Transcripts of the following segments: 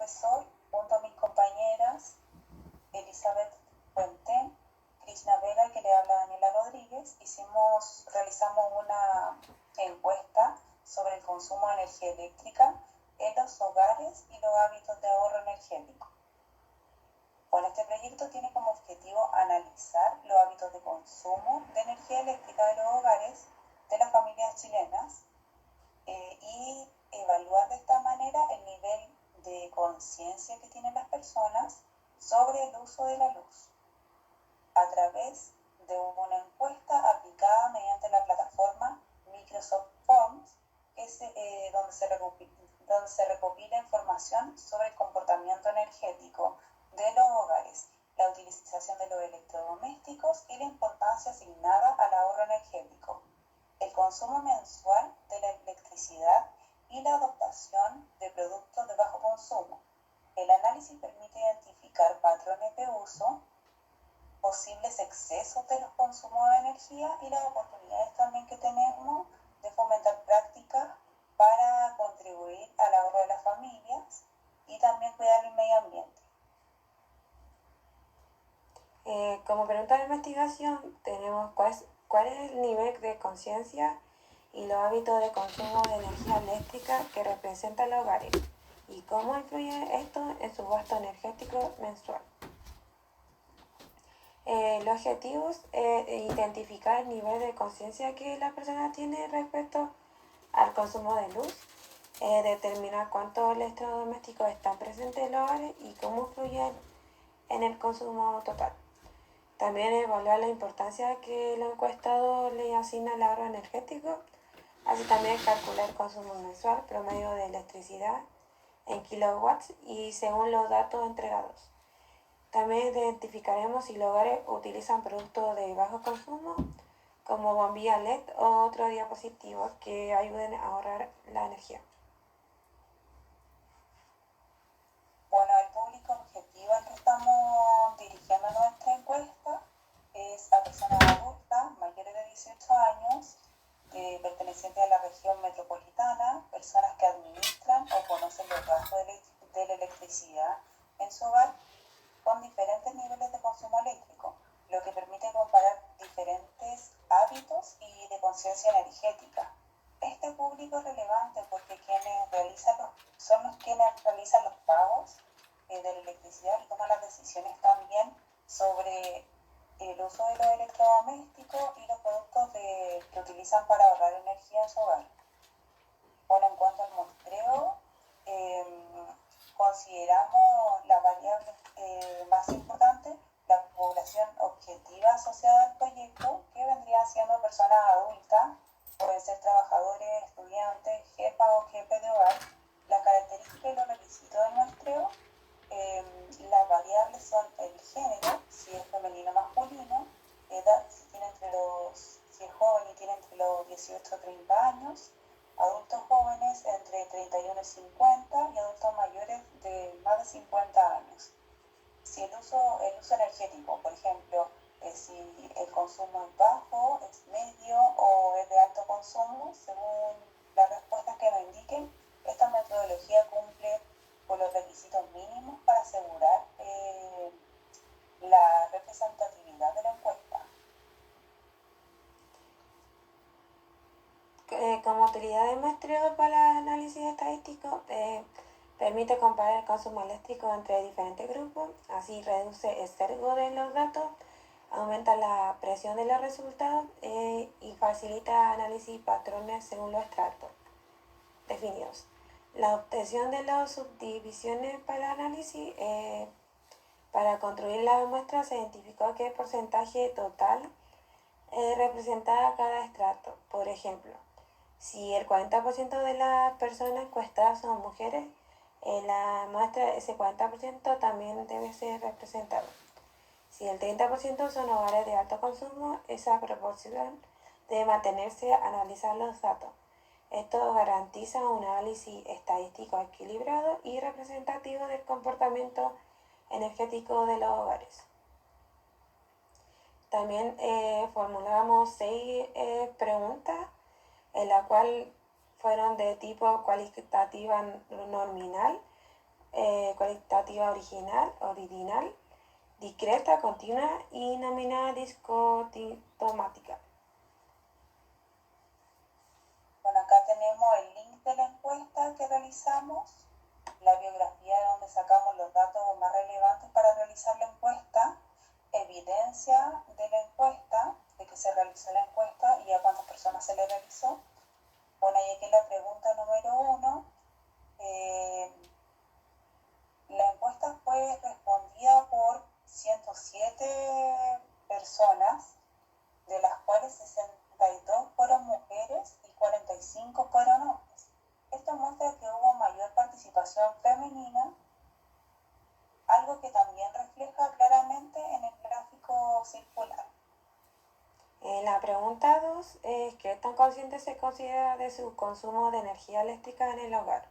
profesor, junto a mis compañeras Elizabeth Puente, Krishna Vega, que le habla Daniela Rodríguez, realizamos una encuesta sobre el consumo de energía eléctrica en los hogares y los hábitos de ahorro energético. Bueno, este proyecto tiene como objetivo analizar los hábitos de consumo de energía eléctrica de los hogares de las familias chilenas y evaluar de esta manera el nivel de conciencia que tienen las personas sobre el uso de la luz a través de una encuesta aplicada mediante la plataforma Microsoft Forms, que es donde se recopila información sobre el comportamiento energético de los hogares, la utilización de los electrodomésticos y la importancia asignada al ahorro energético, el consumo mensual de la electricidad y la adoptación de productos de bajo consumo. El análisis permite identificar patrones de uso, posibles excesos de los consumos de energía y las oportunidades también que tenemos de fomentar prácticas para contribuir al ahorro de las familias y también cuidar el medio ambiente. Como pregunta de investigación tenemos cuál es el nivel de conciencia y los hábitos de consumo de energía eléctrica que representan los hogares y cómo influye esto en su gasto energético mensual. Los objetivos identificar el nivel de conciencia que la persona tiene respecto al consumo de luz, determinar cuántos electrodomésticos están presentes en los hogares y cómo influyen en el consumo total. También evaluar la importancia que el encuestado le asigna al ahorro energético, así también calcular el consumo mensual promedio de electricidad en kilowatts y según los datos entregados. También identificaremos si los hogares utilizan productos de bajo consumo como bombillas LED o otros dispositivos que ayuden a ahorrar la energía. Bueno, el público objetivo al que estamos dirigiendo nuestra encuesta es a personas adultas mayores de 18 años, pertenecientes a la región metropolitana, personas que administran o conocen los gastos de la electricidad en su hogar con diferentes niveles de consumo eléctrico, lo que permite comparar diferentes hábitos y de conciencia energética. Este público es relevante porque son los quienes realizan los pagos de la electricidad y toman las decisiones también sobre el uso de los electrodomésticos y los productos que utilizan para ahorrar energía en su hogar. Bueno, en cuanto al muestreo, consideramos las variables más importantes, la población objetiva asociada al proyecto, que vendrían siendo personas adultas, pueden ser trabajadores, estudiantes, jefas o jefes de hogar. Las características y los requisitos del muestreo, las variables son el género, si es femenino o masculino, edad, si es joven y tiene entre los 18 y 30 años, adultos jóvenes entre 31 y 50 y adultos mayores de más de 50 años. Si el uso energético, por ejemplo, si el consumo es bajo, es medio o es de alto consumo, según las respuestas que nos indiquen, esta metodología cumple con los requisitos mínimos para asegurar la representatividad de la encuesta. Como utilidad de muestreo para el análisis estadístico, permite comparar el consumo eléctrico entre diferentes grupos, así reduce el sesgo de los datos, aumenta la presión de los resultados y facilita análisis patrones según los estratos definidos. La obtención de las subdivisiones para análisis, para construir la muestra se identificó qué porcentaje total representaba cada estrato. Por ejemplo, si el 40% de las personas encuestadas son mujeres, en la muestra ese 40% también debe ser representado. Si el 30% son hogares de alto consumo, esa proporción debe mantenerse a analizar los datos. Esto garantiza un análisis estadístico equilibrado y representativo del comportamiento energético de los hogares. También formulamos 6 preguntas, en la cual fueron de tipo cualitativa nominal, cualitativa ordinal, discreta, continua y nominal discotomática. Bueno, acá tenemos el link de la encuesta que realizamos, la biografía de donde sacamos los datos más relevantes para realizar la encuesta, evidencia de la encuesta, de que se realizó la encuesta y a cuántas personas se le realizó. Bueno, y aquí la pregunta número 1. La encuesta fue respondida por 107 personas, de las cuales 62 fueron mujeres y 45 fueron hombres. Esto muestra que hubo mayor participación femenina, algo que también refleja claramente en el gráfico circular. La pregunta 2 es ¿qué tan consciente se considera de su consumo de energía eléctrica en el hogar?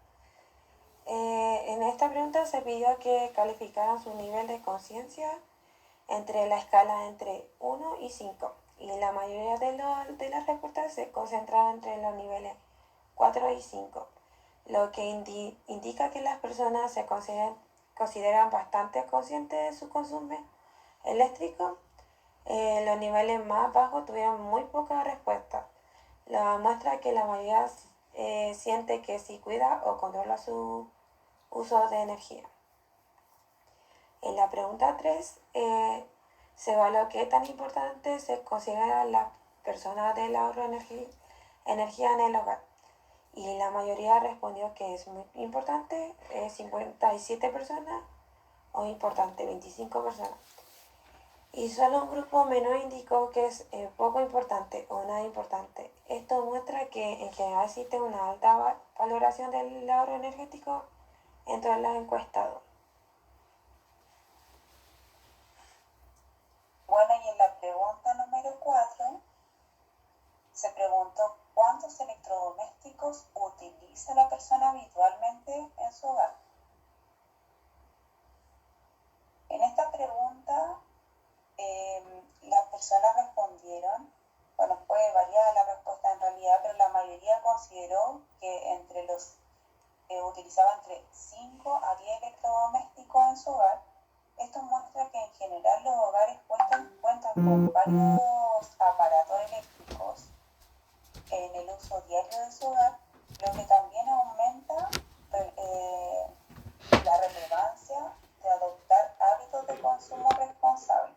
En esta pregunta se pidió que calificaran su nivel de conciencia entre la escala entre 1 y 5, y la mayoría de las respuestas se concentraron entre los niveles 4 y 5, lo que indica que las personas se consideran bastante conscientes de su consumo eléctrico. Los niveles más bajos tuvieron muy pocas respuestas, lo que muestra que la mayoría siente que sí cuida o controla su uso de energía. En la pregunta 3 se evaluó qué tan importante se consideran las personas del ahorro de energía en el hogar, y la mayoría respondió que es muy importante, 57 personas, o importante, 25 personas. Y solo un grupo menor indicó que es poco importante o nada importante. Esto muestra que en general existe una alta valoración del ahorro energético entre los encuestados. Bueno, y en la pregunta número 4 se preguntó cuántos electrodomésticos utiliza la persona habitualmente en su hogar. En esta pregunta las personas respondieron, bueno, puede variar la respuesta en realidad, pero la mayoría consideró que entre los utilizaba entre 5 a 10 electrodomésticos en su hogar. Esto muestra que en general los hogares cuentan con varios aparatos eléctricos en el uso diario de su hogar, lo que también aumenta la relevancia de adoptar hábitos de consumo responsable.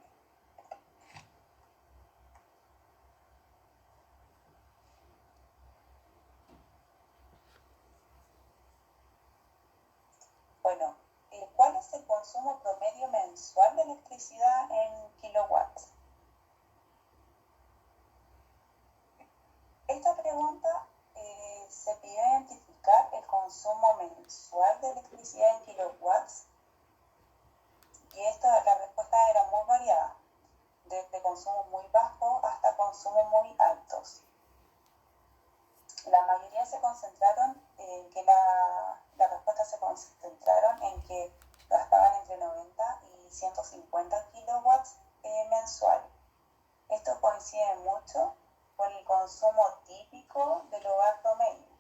Bueno, ¿cuál es el consumo promedio mensual de electricidad en kilowatts? Esta pregunta se pidió identificar el consumo mensual de electricidad en kilowatts, y la respuesta era muy variada, desde consumo muy bajo hasta consumos muy altos. La mayoría se concentraron en que las respuestas se concentraron en que gastaban entre 90 y 150 kilowatts mensual. Esto coincide mucho con el consumo típico del hogar promedio.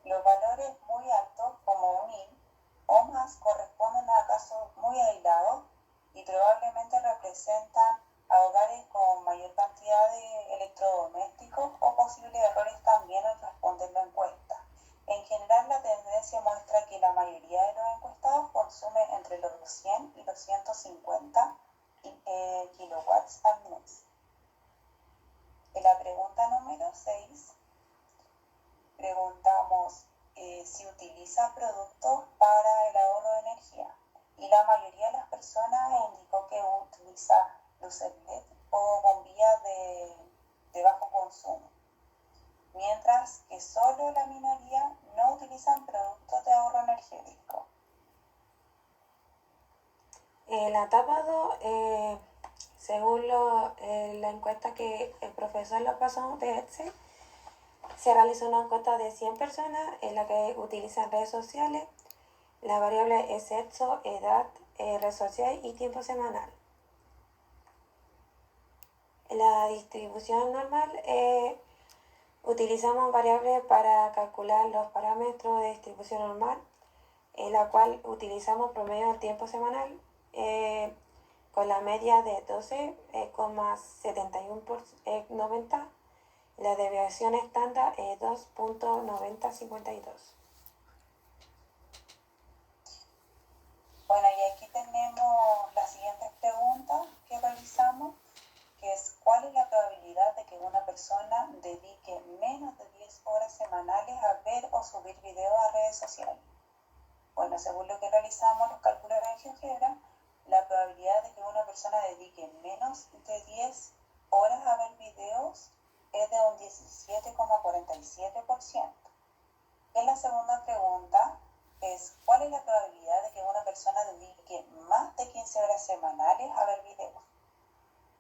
Los valores muy altos, como 1000 o más, corresponden a casos muy aislados y probablemente representan a hogares con mayor cantidad de electrodomésticos o posibles errores también al responder la encuesta. En general, la tendencia muestra que la mayoría de los encuestados consumen entre los 100 y los 150 kilowatts al mes. En la pregunta número 6 preguntamos si utiliza productos para el ahorro de energía, y la mayoría de las personas indicó que utiliza luces LED o bombillas de bajo consumo, mientras que solo la minoría no utilizan productos de ahorro energético. En la etapa 2, según la encuesta que el profesor lo pasó de Excel, se realizó una encuesta de 100 personas en la que utilizan redes sociales. La variable es sexo, edad, red social y tiempo semanal. La distribución normal Utilizamos variables para calcular los parámetros de distribución normal, en la cual utilizamos promedio del tiempo semanal con la media de 12,7190. La desviación estándar es 2,9052. Bueno, y aquí tenemos las siguientes preguntas que realizamos, que es ¿cuál es la probabilidad de que una persona dedique menos de 10 horas semanales a ver o subir videos a redes sociales? Bueno, según lo que realizamos los cálculos en GeoGebra, la probabilidad de que una persona dedique menos de 10 horas a ver videos es de un 17,47%. En la segunda pregunta es ¿cuál es la probabilidad de que una persona dedique más de 15 horas semanales a ver videos?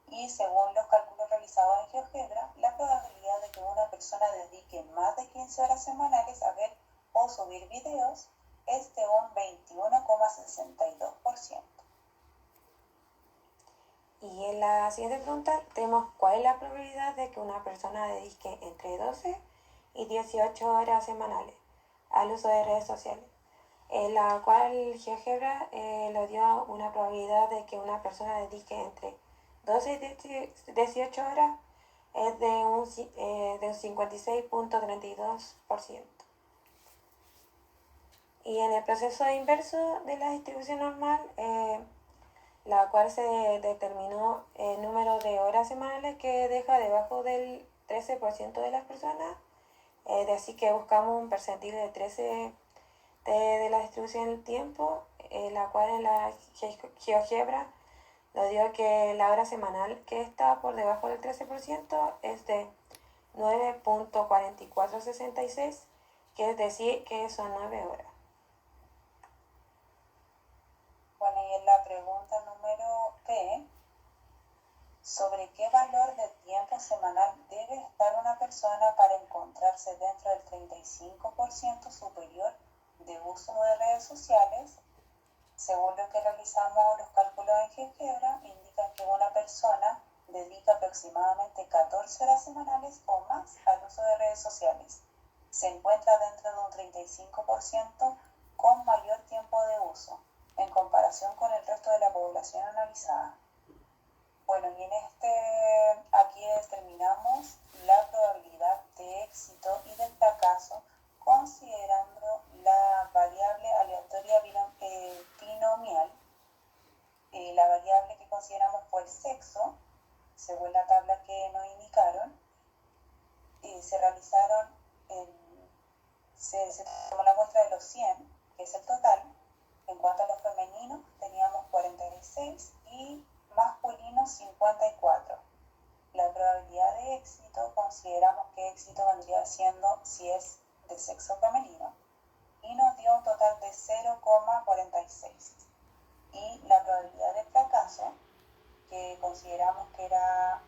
Y según los cálculos realizados en GeoGebra, la probabilidad de que una persona dedique más de 15 horas semanales a ver o subir videos es de un 21,62%. Y en la siguiente pregunta tenemos ¿cuál es la probabilidad de que una persona dedique entre 12 y 18 horas semanales al uso de redes sociales? En la cual GeoGebra le dio una probabilidad de que una persona dedique entre 12 y 18 horas es de un 56,32%. Y en el proceso inverso de la distribución normal, la cual se determinó el número de horas semanales que deja debajo del 13% de las personas, así que buscamos un percentil de 13 de la distribución del tiempo, la cual en la GeoGebra nos dio que la hora semanal que está por debajo del 13% es de 9,4466, que es decir, que son 9 horas. Bueno, y en la pregunta número B, ¿sobre qué valor de tiempo semanal debe estar una persona para encontrarse dentro del 35% superior de uso de redes sociales? Según lo que realizamos los cálculos en GeoGebra, indican que una persona dedica aproximadamente 14 horas semanales o más al uso de redes sociales. Se encuentra dentro de un 35% con mayor tiempo de uso en comparación con el resto de la población analizada. Bueno, y aquí determinamos la probabilidad de éxito y de fracaso considerando la variable aleatoria binomial. La variable que consideramos fue el sexo, según la tabla que nos indicaron. Se realizaron, se tomó la muestra de los 100, que es el total. En cuanto a los femeninos, teníamos 46 y masculinos 54. La probabilidad de éxito, consideramos que éxito vendría siendo si es de sexo femenino, y nos dio un total de 0,46. Y la probabilidad de fracaso, que consideramos que era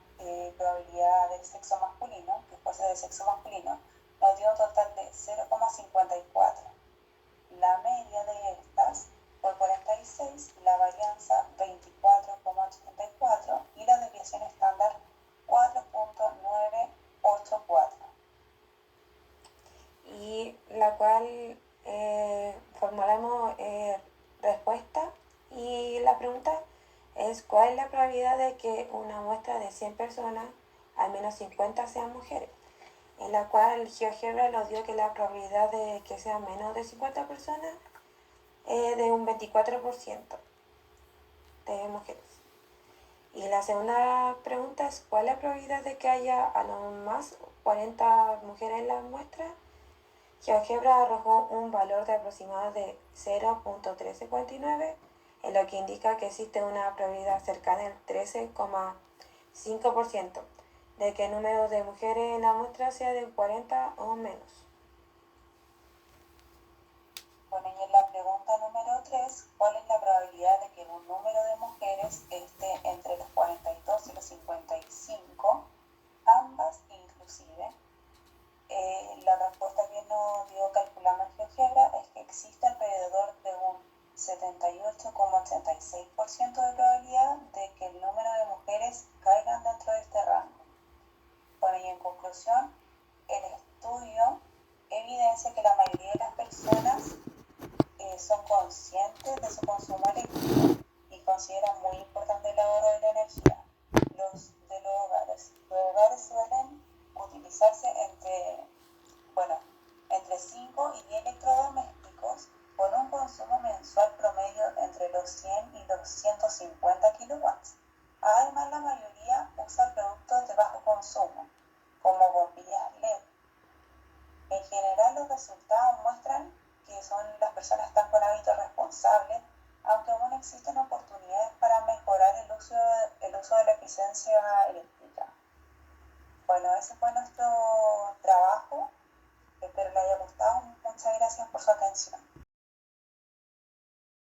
probabilidad del sexo masculino, que fuese de sexo masculino, nos dio un total de 0,54. La media de estas fue 46, la varianza 24,84 y la desviación estándar 4,984. Y la cual formulamos respuesta, y la pregunta es ¿cuál es la probabilidad de que una muestra de 100 personas, al menos 50 sean mujeres? En la cual GeoGebra nos dio que la probabilidad de que sean menos de 50 personas es de un 24% de mujeres. Y la segunda pregunta es ¿cuál es la probabilidad de que haya a lo más 40 mujeres en la muestra? GeoGebra arrojó un valor de aproximado de 0,1349, en lo que indica que existe una probabilidad cercana al 13,5% de que el número de mujeres en la muestra sea de 40 o menos. Bueno, y en la pregunta número 3, ¿cuál es la probabilidad de que un número de mujeres esté entre los 42 y los 55, ambas inclusive? La respuesta que nos dio calculando en GeoGebra es que existe alrededor de un 78,86% de probabilidad de que el número de mujeres caigan dentro de este rango. Bueno, y en conclusión, el la mayoría de las personas son conscientes de su consumo eléctrico y consideran muy importante el ahorro de la energía. Los hogares suelen